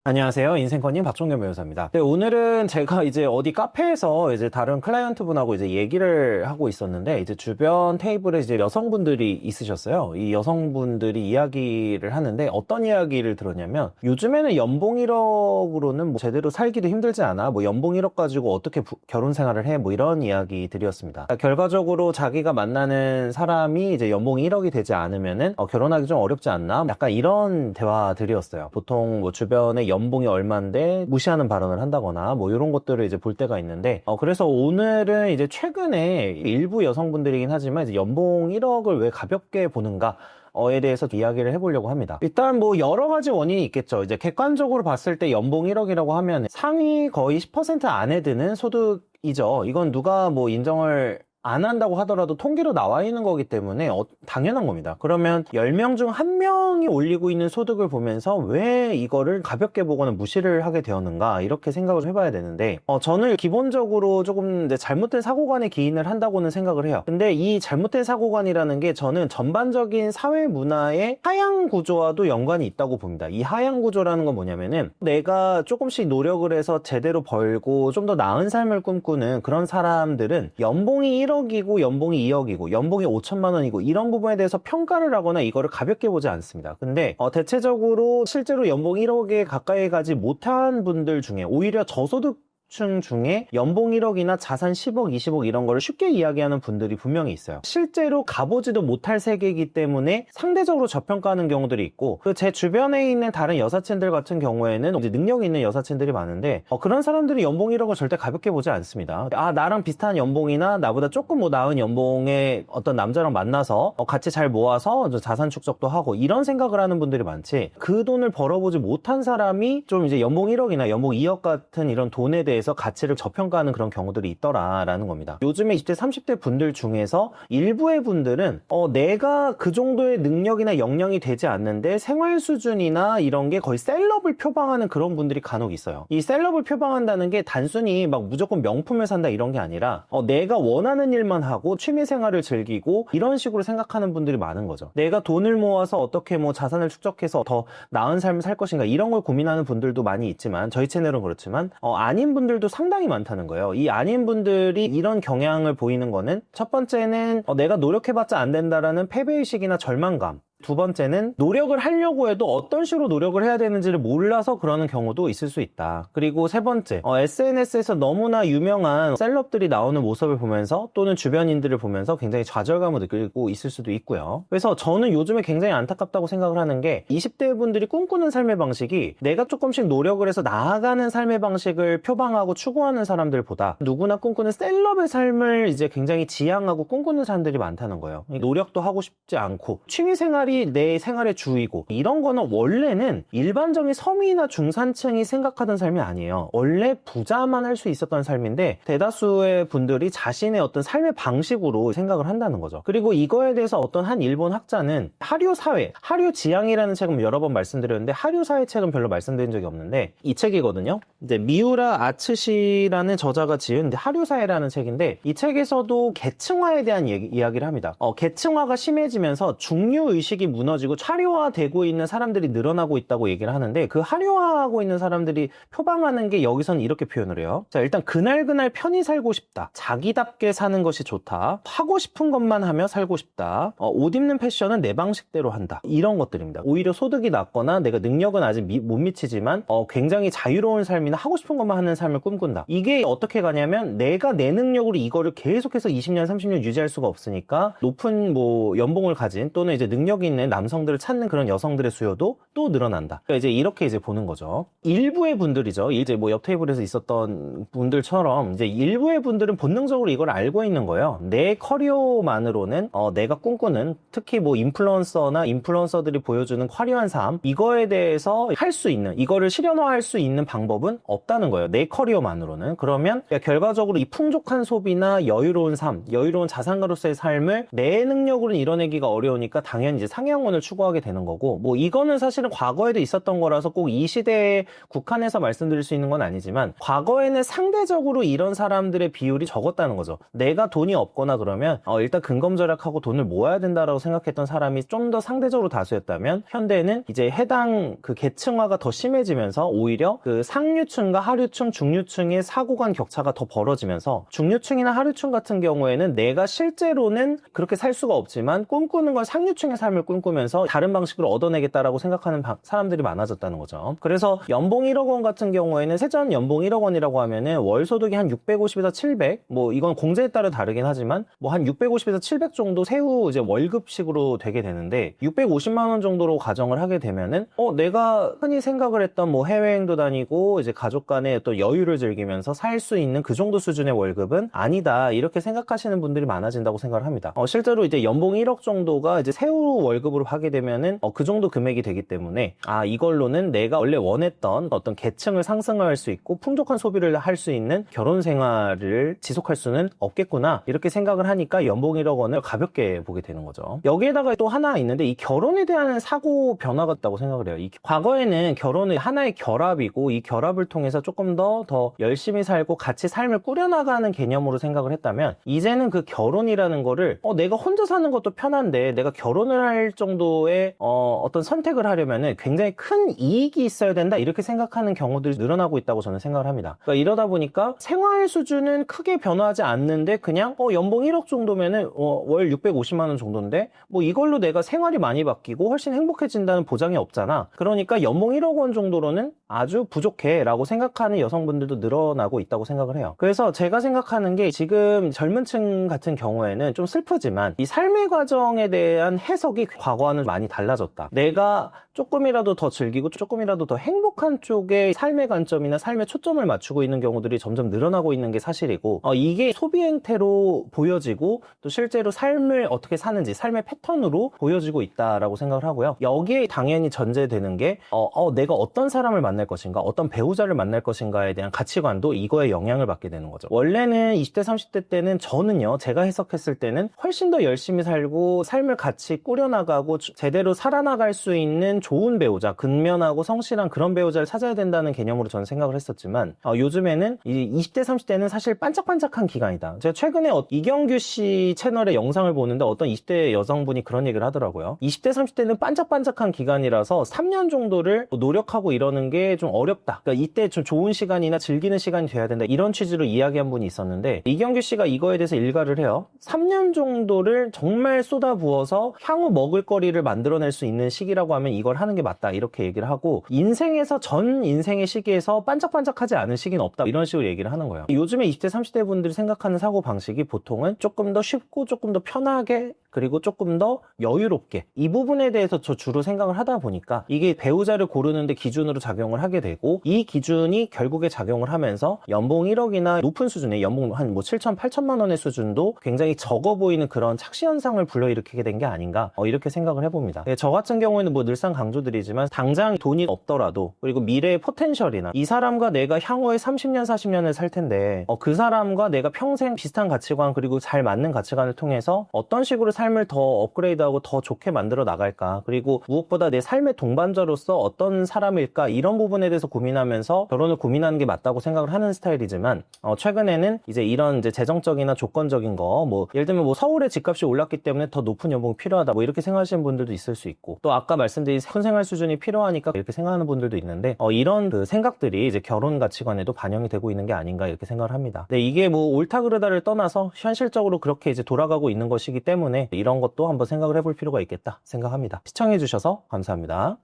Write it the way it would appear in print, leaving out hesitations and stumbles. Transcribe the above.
안녕하세요. 인생커님 박종겸 변호사입니다. 네, 오늘은 제가 이제 어디 카페에서 이제 다른 클라이언트 분하고 이제 얘기를 하고 있었는데, 이제 주변 테이블에 이제 여성분들이 있으셨어요. 이 여성분들이 이야기를 하는데, 어떤 이야기를 들었냐면, 요즘에는 연봉 1억으로는 뭐 제대로 살기도 힘들지 않아? 뭐 연봉 1억 가지고 어떻게 결혼 생활을 해? 뭐 이런 이야기들이었습니다. 그러니까 결과적으로 자기가 만나는 사람이 이제 연봉이 1억이 되지 않으면은 결혼하기 좀 어렵지 않나? 약간 이런 대화들이었어요. 보통 뭐 주변에 연봉이 얼마인데 무시하는 발언을 한다거나 뭐 이런 것들을 이제 볼 때가 있는데, 그래서 오늘은 이제 최근에 일부 여성분들이긴 하지만 이제 연봉 1억을 왜 가볍게 보는가 에 대해서 이야기를 해보려고 합니다. 일단 뭐 여러 가지 원인이 있겠죠. 이제 객관적으로 봤을 때 연봉 1억이라고 하면 상위 거의 10% 안에 드는 소득이죠. 이건 누가 뭐 인정을 안 한다고 하더라도 통계로 나와 있는 거기 때문에 당연한 겁니다. 그러면 10명 중 1명이 올리고 있는 소득을 보면서 왜 이거를 가볍게 보거나 무시를 하게 되었는가, 이렇게 생각을 해봐야 되는데, 저는 기본적으로 조금 잘못된 사고관에 기인을 한다고는 생각을 해요. 근데 이 잘못된 사고관이라는 게 저는 전반적인 사회 문화의 하향 구조와도 연관이 있다고 봅니다. 이 하향 구조라는 건 뭐냐면은, 내가 조금씩 노력을 해서 제대로 벌고 좀 더 나은 삶을 꿈꾸는 그런 사람들은 연봉이 1억이고 연봉이 2억이고 연봉이 5천만 원이고 이런 부분에 대해서 평가를 하거나 이거를 가볍게 보지 않습니다. 근데 대체적으로 실제로 연봉 1억에 가까이 가지 못한 분들 중에 오히려 저소득 층 중에 연봉 1억이나 자산 10억, 20억 이런 거를 쉽게 이야기하는 분들이 분명히 있어요. 실제로 가보지도 못할 세계이기 때문에 상대적으로 저평가하는 경우들이 있고, 제 주변에 있는 다른 여사친들 같은 경우에는 이제 능력이 있는 여사친들이 많은데, 그런 사람들이 연봉 1억을 절대 가볍게 보지 않습니다. 나랑 비슷한 연봉이나 나보다 조금 뭐 나은 연봉의 어떤 남자랑 만나서 같이 잘 모아서 자산 축적도 하고 이런 생각을 하는 분들이 많지, 그 돈을 벌어보지 못한 사람이 좀 이제 연봉 1억이나 연봉 2억 같은 이런 돈에 대해서 가치를 저평가하는 그런 경우들이 있더라라는 겁니다. 요즘에 20대 30대 분들 중에서 일부의 분들은 내가 그 정도의 능력이나 역량이 되지 않는데 생활 수준이나 이런 게 거의 셀럽을 표방하는 그런 분들이 간혹 있어요. 이 셀럽을 표방한다는 게 단순히 막 무조건 명품을 산다 이런 게 아니라 내가 원하는 일만 하고 취미 생활을 즐기고 이런 식으로 생각하는 분들이 많은 거죠. 내가 돈을 모아서 어떻게 뭐 자산을 축적해서 더 나은 삶을 살 것인가 이런 걸 고민하는 분들도 많이 있지만, 저희 채널은 그렇지만 아닌 분들도 상당히 많다는 거예요. 이 아닌 분들이 이런 경향을 보이는 거는, 첫 번째는 내가 노력해봤자 안 된다라는 패배의식이나 절망감, 두 번째는 노력을 하려고 해도 어떤 식으로 노력을 해야 되는지를 몰라서 그러는 경우도 있을 수 있다. 그리고 세 번째, SNS에서 너무나 유명한 셀럽들이 나오는 모습을 보면서 또는 주변인들을 보면서 굉장히 좌절감을 느끼고 있을 수도 있고요. 그래서 저는 요즘에 굉장히 안타깝다고 생각을 하는 게, 20대 분들이 꿈꾸는 삶의 방식이 내가 조금씩 노력을 해서 나아가는 삶의 방식을 표방하고 추구하는 사람들보다 누구나 꿈꾸는 셀럽의 삶을 이제 굉장히 지향하고 꿈꾸는 사람들이 많다는 거예요. 노력도 하고 싶지 않고 취미생활이 내 생활의 주이고, 이런 거는 원래는 일반적인 서민이나 중산층이 생각하던 삶이 아니에요. 원래 부자만 할 수 있었던 삶인데 대다수의 분들이 자신의 어떤 삶의 방식으로 생각을 한다는 거죠. 그리고 이거에 대해서 어떤 한 일본 학자는 하류사회, 하류지향이라는 책은 여러 번 말씀드렸는데 하류사회 책은 별로 말씀드린 적이 없는데, 이 책이거든요. 이제 미우라 아츠시라는 저자가 지은 하류사회라는 책인데, 이 책에서도 계층화에 대한 이야기를 합니다. 계층화가 심해지면서 중류의식이 무너지고 차류화되고 있는 사람들이 늘어나고 있다고 얘기를 하는데, 그 하류화하고 있는 사람들이 표방하는 게 여기서는 이렇게 표현을 해요. 자, 일단 그날그날 편히 살고 싶다, 자기답게 사는 것이 좋다, 하고 싶은 것만 하며 살고 싶다, 옷 입는 패션은 내 방식대로 한다, 이런 것들입니다. 오히려 소득이 낮거나 내가 능력은 아직 못 미치지만 굉장히 자유로운 삶이나 하고 싶은 것만 하는 삶을 꿈꾼다. 이게 어떻게 가냐면, 내가 내 능력으로 이거를 계속해서 20년 30년 유지할 수가 없으니까 높은 뭐 연봉을 가진 또는 이제 능력이 있는 남성들을 찾는 그런 여성들의 수요도 또 늘어난다. 그러니까 이제 이렇게 이제 보는 거죠. 일부의 분들이죠. 이제 뭐 옆 테이블에서 있었던 분들처럼 이제 일부의 분들은 본능적으로 이걸 알고 있는 거예요. 내 커리어만으로는 내가 꿈꾸는, 특히 뭐 인플루언서나 인플루언서들이 보여주는 화려한 삶, 이거에 대해서 할 수 있는, 이거를 실현화할 수 있는 방법은 없다는 거예요. 내 커리어만으로는. 그러면 결과적으로 이 풍족한 소비나 여유로운 삶, 여유로운 자산가로서의 삶을 내 능력으로는 이뤄내기가 어려우니까 당연히 이제 상향원을 추구하게 되는 거고, 뭐 이거는 사실은 과거에도 있었던 거라서 꼭 이 시대에 국한해서 말씀드릴 수 있는 건 아니지만, 과거에는 상대적으로 이런 사람들의 비율이 적었다는 거죠. 내가 돈이 없거나 그러면 일단 근검절약하고 돈을 모아야 된다라고 생각했던 사람이 좀 더 상대적으로 다수였다면, 현대에는 이제 해당 그 계층화가 더 심해지면서 오히려 그 상류층과 하류층, 중류층의 사고 간 격차가 더 벌어지면서, 중류층이나 하류층 같은 경우에는 내가 실제로는 그렇게 살 수가 없지만 꿈꾸는 건 상류층의 삶을 꿈꾸면서 다른 방식으로 얻어내겠다라고 생각하는 사람들이 많아졌다는 거죠. 그래서 연봉 1억 원 같은 경우에는 세전 연봉 1억 원이라고 하면은 월 소득이 한 650에서 700, 뭐 이건 공제에 따라 다르긴 하지만 뭐 한 650에서 700 정도 세후 이제 월급식으로 되게 되는데, 650만 원 정도로 가정을 하게 되면은 내가 흔히 생각을 했던 뭐 해외여행도 다니고 이제 가족 간의 또 여유를 즐기면서 살 수 있는 그 정도 수준의 월급은 아니다, 이렇게 생각하시는 분들이 많아진다고 생각을 합니다. 실제로 이제 연봉 1억 정도가 이제 세후 월급으로 하게 되면은 그 정도 금액이 되기 때문에, 이걸로는 내가 원래 원했던 어떤 계층을 상승할 수 있고 풍족한 소비를 할 수 있는 결혼 생활을 지속할 수는 없겠구나, 이렇게 생각을 하니까 연봉 1억 원을 가볍게 보게 되는 거죠. 여기에다가 또 하나 있는데, 이 결혼에 대한 사고 변화가 있다고 생각을 해요. 과거에는 결혼은 하나의 결합이고, 이 결합을 통해서 조금 더 열심히 살고 같이 삶을 꾸려나가는 개념으로 생각을 했다면, 이제는 그 결혼이라는 거를 내가 혼자 사는 것도 편한데 내가 결혼을 할 정도의 어떤 선택을 하려면은 굉장히 큰 이익이 있어야 된다, 이렇게 생각하는 경우들이 늘어나고 있다고 저는 생각을 합니다. 그러니까 이러다 보니까 생활 수준은 크게 변화하지 않는데 그냥 연봉 1억 정도면은 월 650만 원 정도인데 뭐 이걸로 내가 생활이 많이 바뀌고 훨씬 행복해진다는 보장이 없잖아. 그러니까 연봉 1억 원 정도로는 아주 부족해 라고 생각하는 여성분들도 늘어나고 있다고 생각을 해요. 그래서 제가 생각하는 게, 지금 젊은 층 같은 경우에는 좀 슬프지만 이 삶의 과정에 대한 해석이 과거와는 많이 달라졌다. 내가 조금이라도 더 즐기고 조금이라도 더 행복한 쪽에 삶의 관점이나 삶의 초점을 맞추고 있는 경우들이 점점 늘어나고 있는 게 사실이고, 이게 소비 행태로 보여지고 또 실제로 삶을 어떻게 사는지 삶의 패턴으로 보여지고 있다라고 생각을 하고요. 여기에 당연히 전제되는 게 내가 어떤 사람을 만날 것인가, 어떤 배우자를 만날 것인가에 대한 가치관도 이거에 영향을 받게 되는 거죠. 원래는 20대 30대 때는, 저는요, 제가 해석했을 때는 훨씬 더 열심히 살고 삶을 같이 꾸려나가고 제대로 살아나갈 수 있는 좋은 배우자, 근면하고 성실한 그런 배우자를 찾아야 된다는 개념으로 저는 생각을 했었지만, 요즘에는 이 20대 30대는 사실 반짝반짝한 기간이다. 제가 최근에 이경규 씨 채널의 영상을 보는데 어떤 20대 여성분이 그런 얘기를 하더라고요. 20대 30대는 반짝반짝한 기간이라서 3년 정도를 노력하고 이러는 게 좀 어렵다. 그러니까 이때 좀 좋은 시간이나 즐기는 시간이 돼야 된다, 이런 취지로 이야기한 분이 있었는데, 이경규 씨가 이거에 대해서 일가를 해요. 3년 정도를 정말 쏟아부어서 향후 먹을거리를 만들어낼 수 있는 시기라고 하면 이걸 하는 게 맞다, 이렇게 얘기를 하고, 인생에서 전 인생의 시기에서 반짝반짝하지 않은 시기는 없다, 이런 식으로 얘기를 하는 거예요. 요즘에 20대 30대 분들이 생각하는 사고 방식이 보통은 조금 더 쉽고 조금 더 편하게, 그리고 조금 더 여유롭게, 이 부분에 대해서 저 주로 생각을 하다 보니까 이게 배우자를 고르는데 기준으로 작용을 하게 되고, 이 기준이 결국에 작용을 하면서 연봉 1억이나 높은 수준의 연봉 한 7천, 8천만 원의 수준도 굉장히 적어 보이는 그런 착시 현상을 불러일으키게 된 게 아닌가, 이렇게 생각을 해봅니다. 저 같은 경우에는 뭐 늘상 강조드리지만, 당장 돈이 없더라도, 그리고 미래의 포텐셜이나 이 사람과 내가 향후에 30년, 40년을 살 텐데 그 사람과 내가 평생 비슷한 가치관, 그리고 잘 맞는 가치관을 통해서 어떤 식으로 삶을 더 업그레이드하고 더 좋게 만들어 나갈까, 그리고 무엇보다 내 삶의 동반자로서 어떤 사람일까, 이런 부분에 대해서 고민하면서 결혼을 고민하는 게 맞다고 생각을 하는 스타일이지만, 최근에는 이제 이런 이제 재정적이나 조건적인 거, 뭐 예를 들면 뭐 서울의 집값이 올랐기 때문에 더 높은 연봉이 필요하다, 뭐 이렇게 생각하시는 분들도 있을 수 있고, 또 아까 말씀드린 큰 생활 수준이 필요하니까 이렇게 생각하는 분들도 있는데, 이런 그 생각들이 이제 결혼 가치관에도 반영이 되고 있는 게 아닌가, 이렇게 생각을 합니다. 근데 이게 뭐 옳다 그르다를 떠나서 현실적으로 그렇게 이제 돌아가고 있는 것이기 때문에 이런 것도 한번 생각을 해볼 필요가 있겠다 생각합니다. 시청해주셔서 감사합니다.